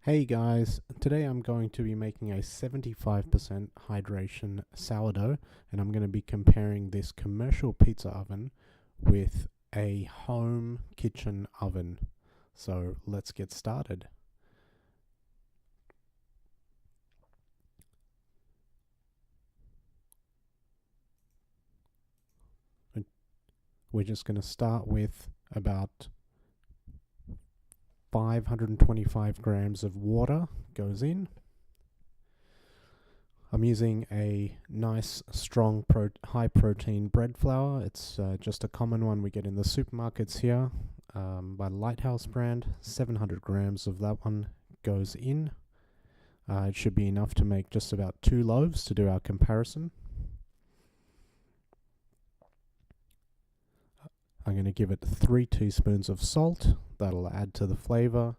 Hey guys, today I'm going to be making a 75% hydration sourdough, and I'm going to be comparing this commercial pizza oven with a home kitchen oven. So let's get started. We're just going to start with about 525 grams of water goes in. I'm using a nice, strong, high protein bread flour. It's just a common one we get in the supermarkets here by the Lighthouse brand. 700 grams of that one goes in. It should be enough to make just about 2 loaves to do our comparison. I'm going to give it 3 teaspoons of salt. That'll add to the flavor,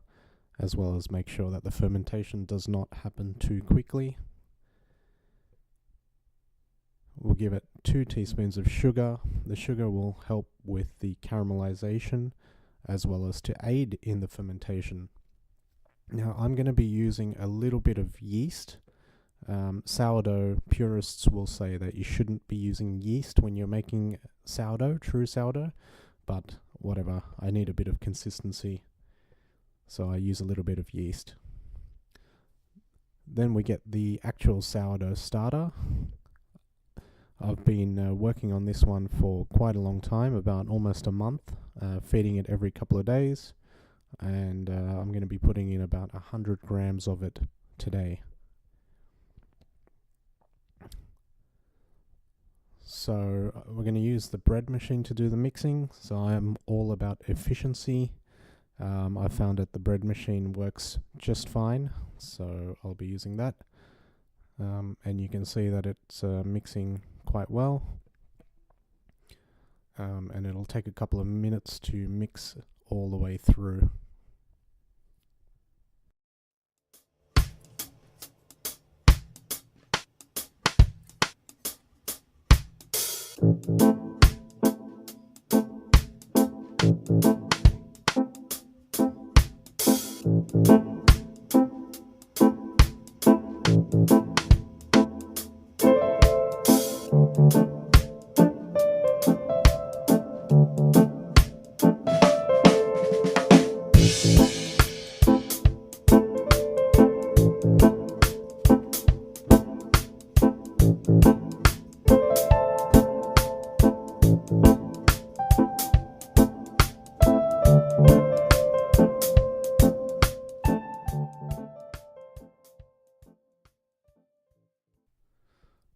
as well as make sure that the fermentation does not happen too quickly. We'll give it 2 teaspoons of sugar. The sugar will help with the caramelization as well as to aid in the fermentation. Now I'm going to be using a little bit of yeast. Sourdough purists will say that you shouldn't be using yeast when you're making sourdough, true sourdough, but whatever, I need a bit of consistency, so I use a little bit of yeast. Then we get the actual sourdough starter. I've been working on this one for quite a long time, about almost a month, feeding it every couple of days, and I'm going to be putting in about 100 grams of it today. So we're going to use the bread machine to do the mixing, so I am all about efficiency. I found that the bread machine works just fine, so I'll be using that. And you can see that it's mixing quite well, and it'll take a couple of minutes to mix all the way through.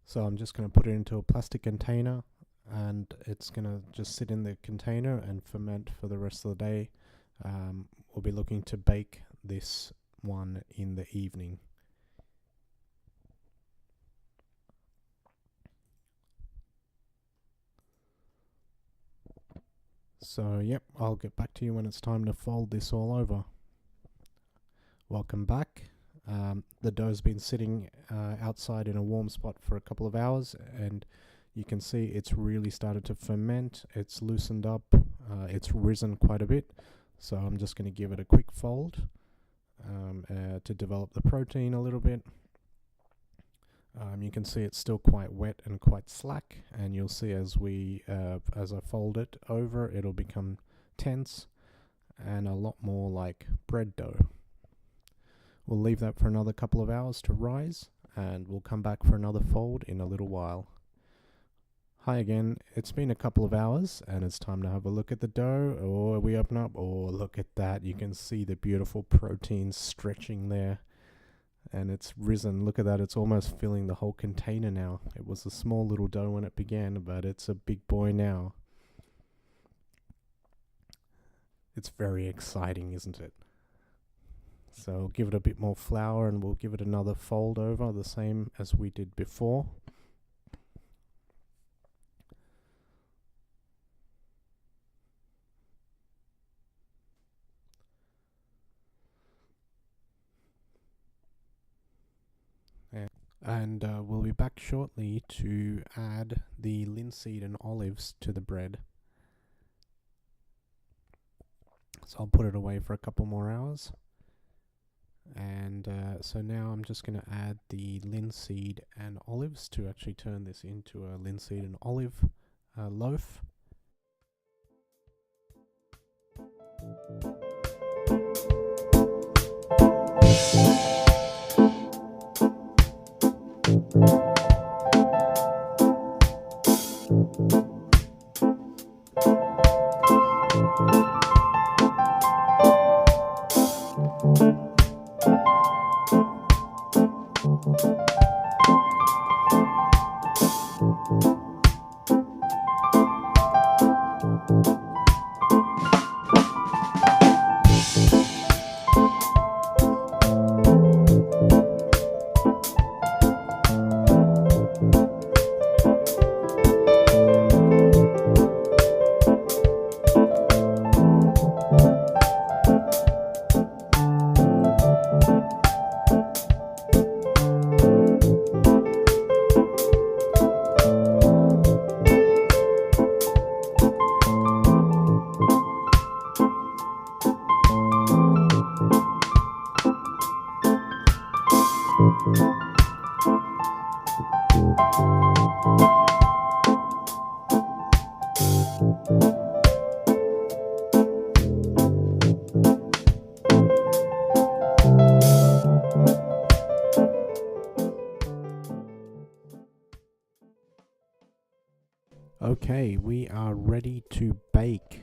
So I'm just going to put it into a plastic container, and it's going to just sit in the container and ferment for the rest of the day. We'll be looking to bake this one in the evening. So yep, I'll get back to you when it's time to fold this all over. Welcome back. The dough's been sitting outside in a warm spot for a couple of hours, and you can see it's really started to ferment. It's loosened up, it's risen quite a bit, so I'm just going to give it a quick fold to develop the protein a little bit. You can see it's still quite wet and quite slack, and you'll see as I fold it over, it'll become tense and a lot more like bread dough. We'll leave that for another couple of hours to rise, and we'll come back for another fold in a little while. Hi again, it's been a couple of hours, and it's time to have a look at the dough. Oh, we open up, oh look at that, you can see the beautiful protein stretching there, and it's risen. Look at that, it's almost filling the whole container now. It was a small little dough when it began, but it's a big boy now. It's very exciting, isn't it? So give it a bit more flour, and we'll give it another fold over, the same as we did before. And we'll be back shortly to add the linseed and olives to the bread. So I'll put it away for a couple more hours. And And so now I'm just going to add the linseed and olives to actually turn this into a linseed and olive loaf. Okay, we are ready to bake.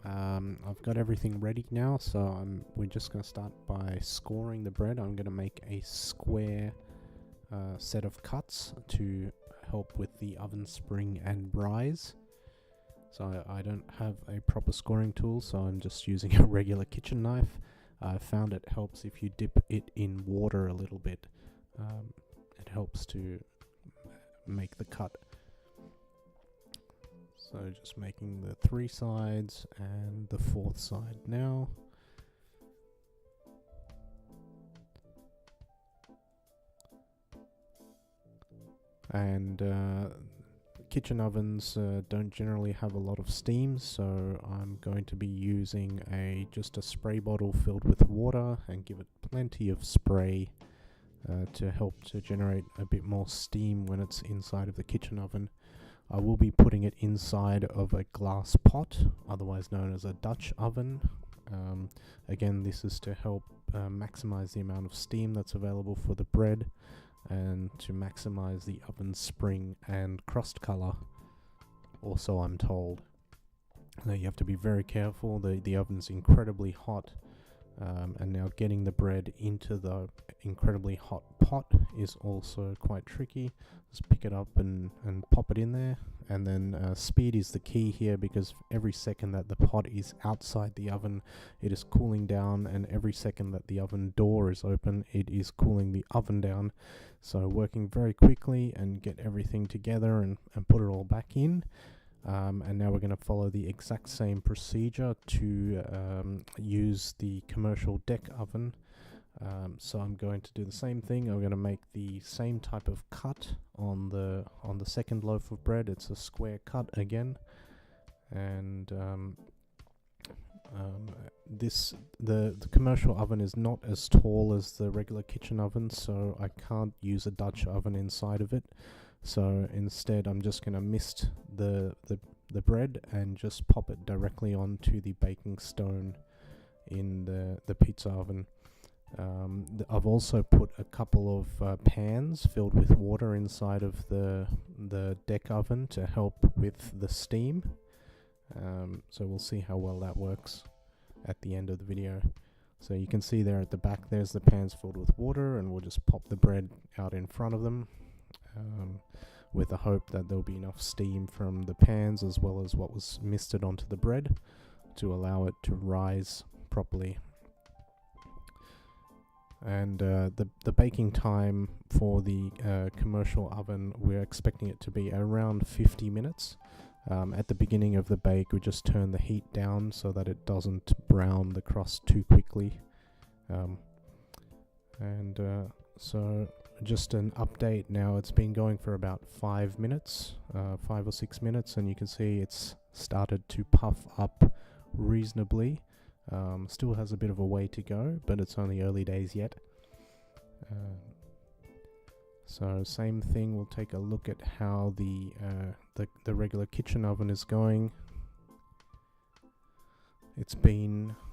I've got everything ready now, so we're just going to start by scoring the bread. I'm going to make a square set of cuts to help with the oven spring and rise. So I don't have a proper scoring tool, so I'm just using a regular kitchen knife. I found it helps if you dip it in water a little bit. It helps to make the cut. So just making the 3 sides and the 4th side now. And kitchen ovens don't generally have a lot of steam, so I'm going to be using just a spray bottle filled with water and give it plenty of spray to help to generate a bit more steam when it's inside of the kitchen oven. I will be putting it inside of a glass pot, otherwise known as a Dutch oven. Again, this is to help maximize the amount of steam that's available for the bread and to maximize the oven spring and crust color, also I'm told. Now you have to be very careful, the oven's incredibly hot, and now getting the bread into the incredibly hot pot is also quite tricky. Just pick it up and pop it in there, and then speed is the key here, because every second that the pot is outside the oven it is cooling down, and every second that the oven door is open it is cooling the oven down. So working very quickly and get everything together and put it all back in. And now we're going to follow the exact same procedure to use the commercial deck oven. So I'm going to do the same thing. I'm going to make the same type of cut on the second loaf of bread. It's a square cut again, and the commercial oven is not as tall as the regular kitchen oven, so I can't use a Dutch oven inside of it. So instead I'm just going to mist the bread and just pop it directly onto the baking stone in the pizza oven. I've also put a couple of pans filled with water inside of the deck oven to help with the steam. So we'll see how well that works at the end of the video. So you can see there at the back there's the pans filled with water, and we'll just pop the bread out in front of them, with the hope that there'll be enough steam from the pans as well as what was misted onto the bread to allow it to rise properly. And the baking time for the commercial oven, we're expecting it to be around 50 minutes. At the beginning of the bake we just turn the heat down so that it doesn't brown the crust too quickly. So just an update now, it's been going for about 5 minutes, 5 or 6 minutes, and you can see it's started to puff up reasonably. Still has a bit of a way to go, but it's only early days yet. So same thing, we'll take a look at how the regular kitchen oven is going.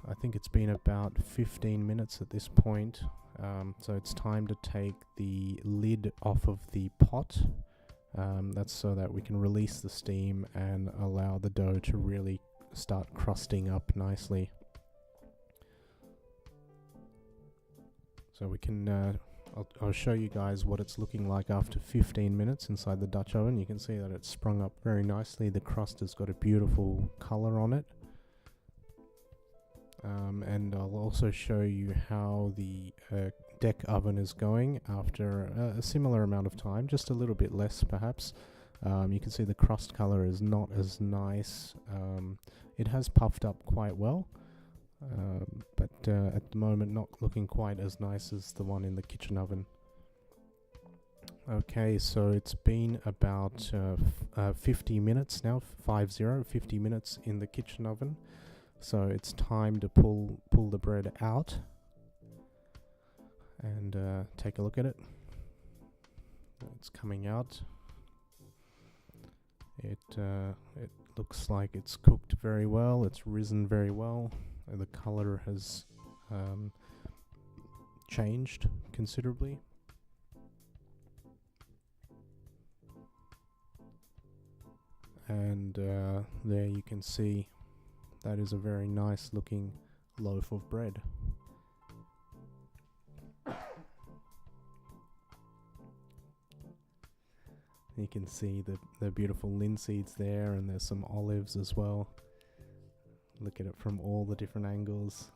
I think it's been about 15 minutes at this point. So it's time to take the lid off of the pot. That's so that we can release the steam and allow the dough to really start crusting up nicely. So we can, I'll show you guys what it's looking like after 15 minutes inside the Dutch oven. You can see that it's sprung up very nicely. The crust has got a beautiful color on it. And I'll also show you how the deck oven is going after a similar amount of time, just a little bit less perhaps. You can see the crust color is not as nice. It has puffed up quite well, but at the moment not looking quite as nice as the one in the kitchen oven. Okay, so it's been about 50 minutes now, 50 minutes in the kitchen oven. So it's time to pull the bread out and take a look at it. It's coming out. It looks like it's cooked very well. It's risen very well. The color has changed considerably. And there you can see that is a very nice looking loaf of bread. You can see the beautiful linseeds there, and there's some olives as well. Look at it from all the different angles.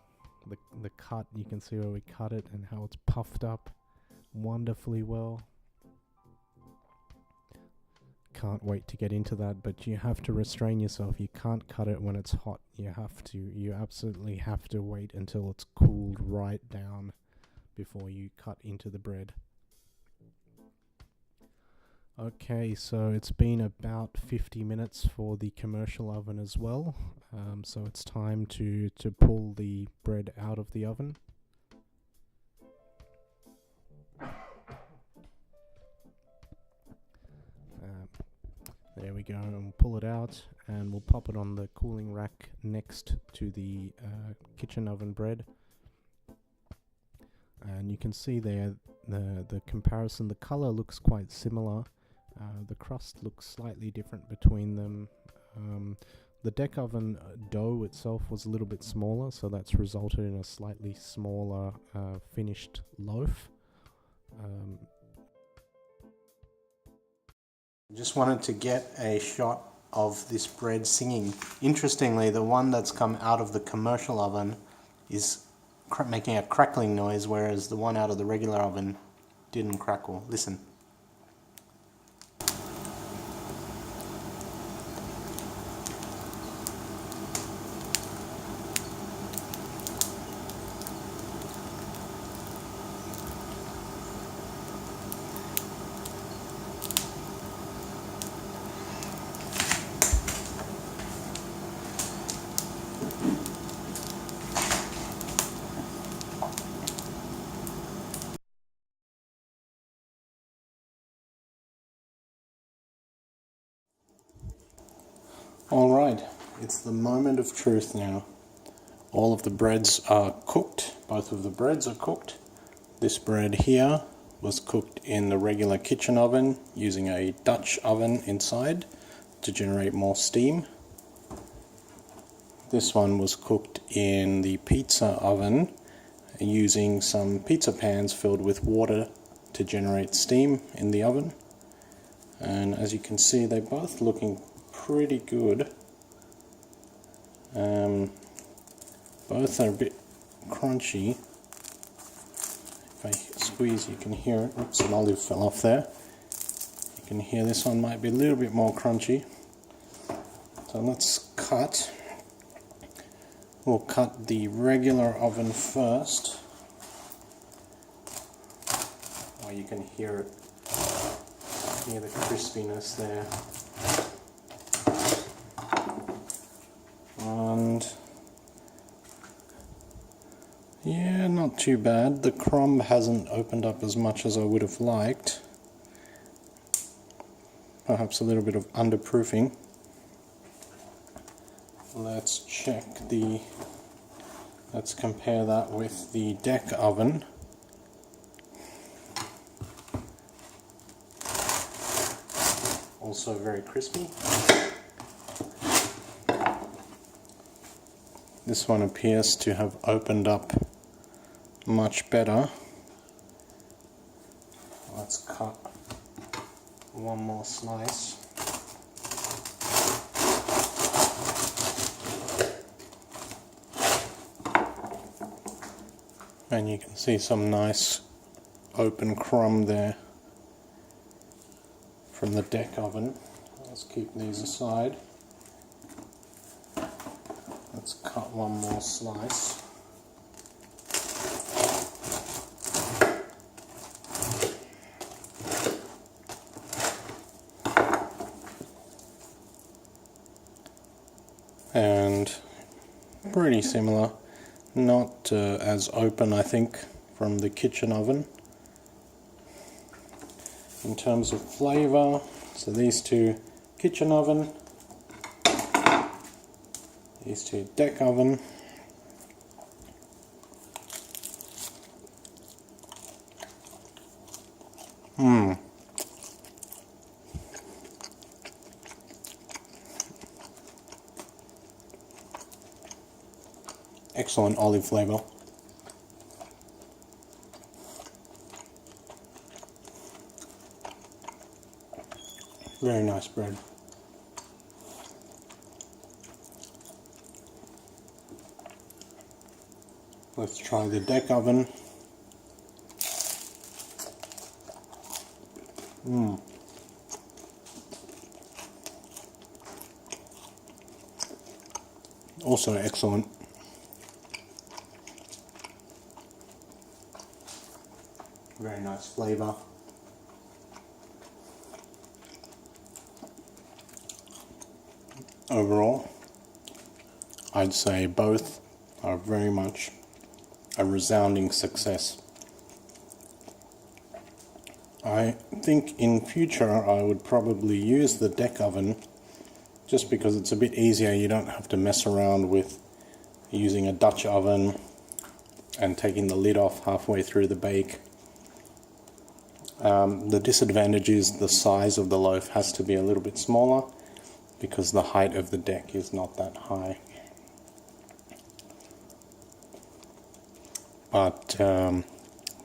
The cut, you can see where we cut it and how it's puffed up wonderfully well. Can't wait to get into that, but you have to restrain yourself. You can't cut it when it's hot. You absolutely have to wait until it's cooled right down before you cut into the bread. Okay, so it's been about 50 minutes for the commercial oven as well. So it's time to pull the bread out of the oven. There we go, and we'll pull it out and we'll pop it on the cooling rack next to the kitchen oven bread. And you can see there the comparison. The color looks quite similar. The crust looks slightly different between them. The deck oven dough itself was a little bit smaller, so that's resulted in a slightly smaller finished loaf. Just wanted to get a shot of this bread singing. Interestingly, the one that's come out of the commercial oven is making a crackling noise, whereas the one out of the regular oven didn't crackle. Listen. Alright, it's the moment of truth now. All of the breads are cooked. Both of the breads are cooked. This bread here was cooked in the regular kitchen oven using a Dutch oven inside to generate more steam. This one was cooked in the pizza oven using some pizza pans filled with water to generate steam in the oven. And as you can see, they're both looking pretty good. Both are a bit crunchy. If I squeeze, you can hear it. Oops, an olive fell off there. You can hear this one might be a little bit more crunchy. So let's cut. We'll cut the regular oven first. Oh, you can hear it. Hear the crispiness there. And yeah, not too bad. The crumb hasn't opened up as much as I would have liked. Perhaps a little bit of underproofing. Let's compare that with the deck oven. Also very crispy. This one appears to have opened up much better. Let's cut one more slice. And you can see some nice open crumb there from the deck oven. Let's keep these aside. Let's cut one more slice. And pretty similar, not as open I think from the kitchen oven. In terms of flavor, so these two kitchen oven, these two deck oven. Excellent olive flavor. Very nice bread. Let's try the deck oven. Also excellent. Very nice flavor. Overall, I'd say both are very much a resounding success. I think in future I would probably use the deck oven just because it's a bit easier. You don't have to mess around with using a Dutch oven and taking the lid off halfway through the bake. The disadvantage is the size of the loaf has to be a little bit smaller because the height of the deck is not that high. But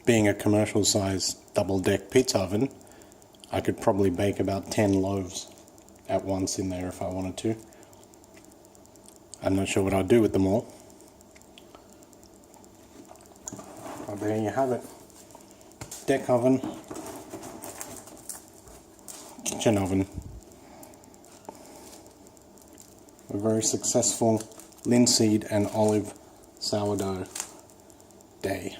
being a commercial size double deck pizza oven, I could probably bake about 10 loaves at once in there if I wanted to. I'm not sure what I'd do with them all. But there you have it. Deck oven, kitchen oven. A very successful linseed and olive sourdough day.